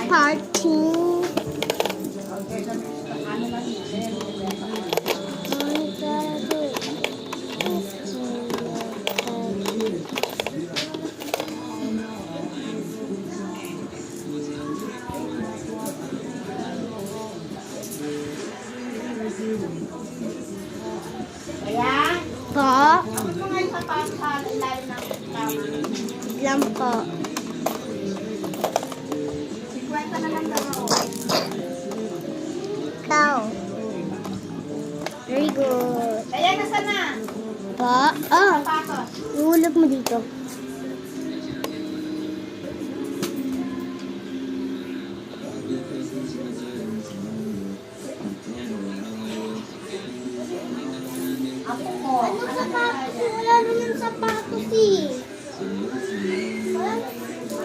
parking. Kaya, Po. ako mo ngayon sa ilalim ng kama. Lang po. 50 na lang daw ako. Ikaw. Very good. Kaya nasa na? Po. Oh, Sapatos. ihulog mo dito. Ako ko. Ano sapatos? Wala naman sapatos eh. Wala naman